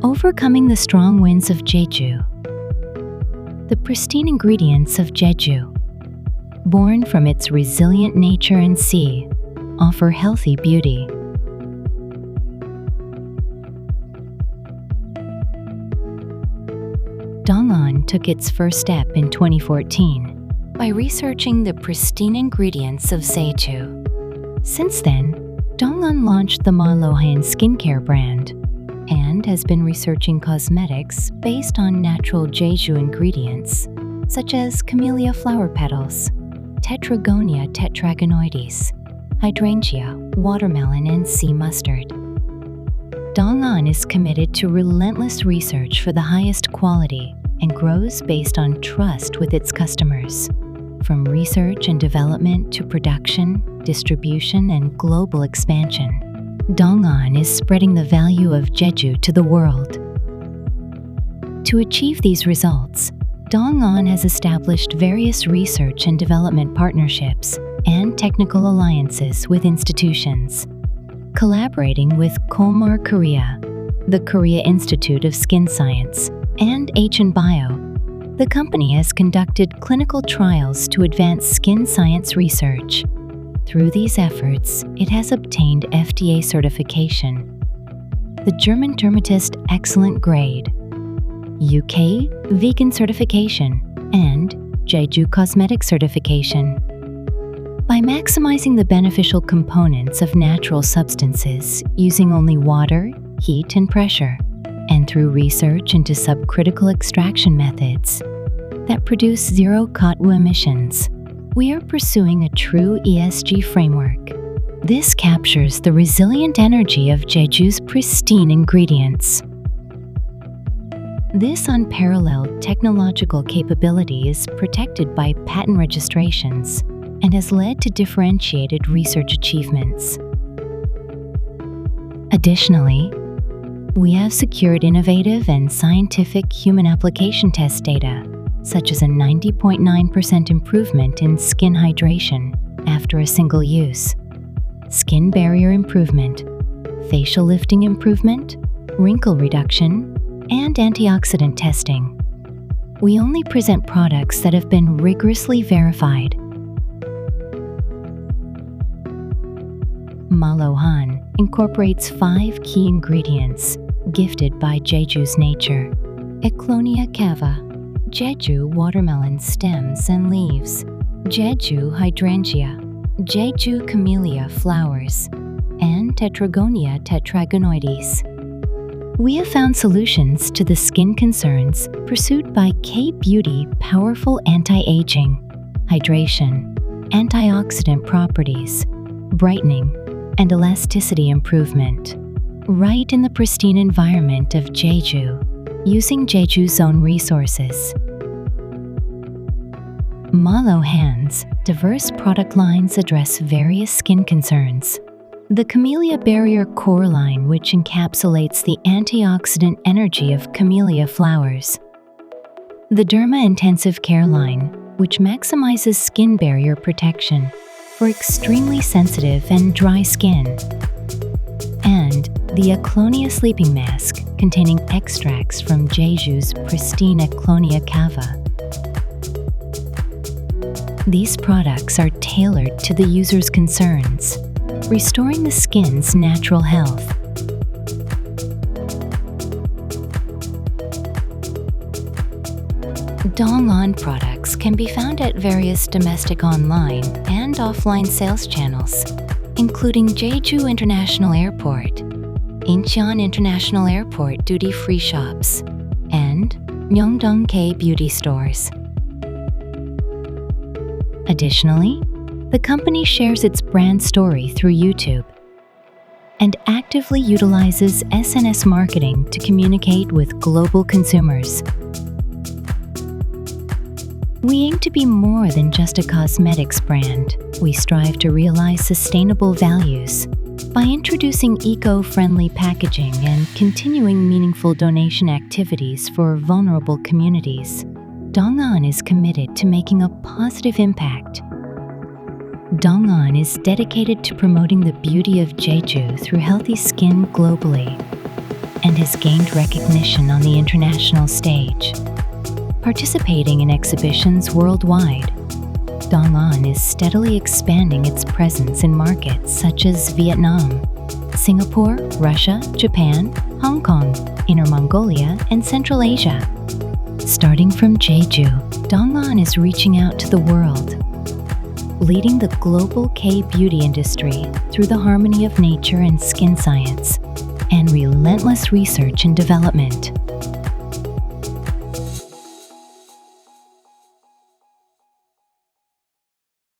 Overcoming the strong winds of Jeju. The pristine ingredients of Jeju, born from its resilient nature and sea, offer healthy beauty. Dong'an took its first step in 2014 by researching the pristine ingredients of Jeju. Since then, Dong'an launched the Marohan skincare brand and has been researching cosmetics based on natural Jeju ingredients such as camellia flower petals, Tetragonia tetragonides, hydrangea, watermelon, and sea mustard. Dong'an is committed to relentless research for the highest quality and grows based on trust with its customers. From research and development to production, distribution, and global expansion, Dong'an is spreading the value of Jeju to the world. To achieve these results, Dong'an has established various research and development partnerships and technical alliances with institutions. Collaborating with Kolmar Korea, the Korea Institute of Skin Science, and Bio, the company has conducted clinical trials to advance skin science research. Through these efforts, it has obtained FDA certification, the German Dermatist Excellent Grade, UK Vegan Certification, and Jeju Cosmetic Certification. By maximizing the beneficial components of natural substances using only water, heat, and pressure, and through research into subcritical extraction methods that produce zero CO2 emissions, we are pursuing a true ESG framework. This captures the resilient energy of Jeju's pristine ingredients. This unparalleled technological capability is protected by patent registrations and has led to differentiated research achievements. Additionally, we have secured innovative and scientific human application test data, such as a 90.9% improvement in skin hydration after a single use, skin barrier improvement, facial lifting improvement, wrinkle reduction, and antioxidant testing. We only present products that have been rigorously verified. Marohan incorporates 5 key ingredients gifted by Jeju's nature: Eclonia cava, Jeju watermelon stems and leaves, Jeju hydrangea, Jeju camellia flowers, and Tetragonia tetragonides. We have found solutions to the skin concerns pursued by K-Beauty powerful anti-aging, hydration, antioxidant properties, brightening, and elasticity improvement, right in the pristine environment of Jeju, using Jeju's own resources. Marohan's diverse product lines address various skin concerns. The Camellia Barrier Core line, which encapsulates the antioxidant energy of camellia flowers. The Derma Intensive Care line, which maximizes skin barrier protection for extremely sensitive and dry skin. And the Eclonia Sleeping Mask, containing extracts from Jeju's pristine Eclonia cava. These products are tailored to the user's concerns, restoring the skin's natural health. Dong'an products can be found at various domestic online and offline sales channels, including Jeju International Airport, Incheon International Airport duty-free shops, and Myeongdong K-Beauty stores. Additionally, the company shares its brand story through YouTube and actively utilizes SNS marketing to communicate with global consumers. We aim to be more than just a cosmetics brand. We strive to realize sustainable values by introducing eco-friendly packaging and continuing meaningful donation activities for vulnerable communities. Dong'an is committed to making a positive impact. Dong'an is dedicated to promoting the beauty of Jeju through healthy skin globally and has gained recognition on the international stage. Participating in exhibitions worldwide, Donglon is steadily expanding its presence in markets such as Vietnam, Singapore, Russia, Japan, Hong Kong, Inner Mongolia, and Central Asia. Starting from Jeju, Donglon is reaching out to the world, leading the global K-beauty industry through the harmony of nature and skin science, and relentless research and development.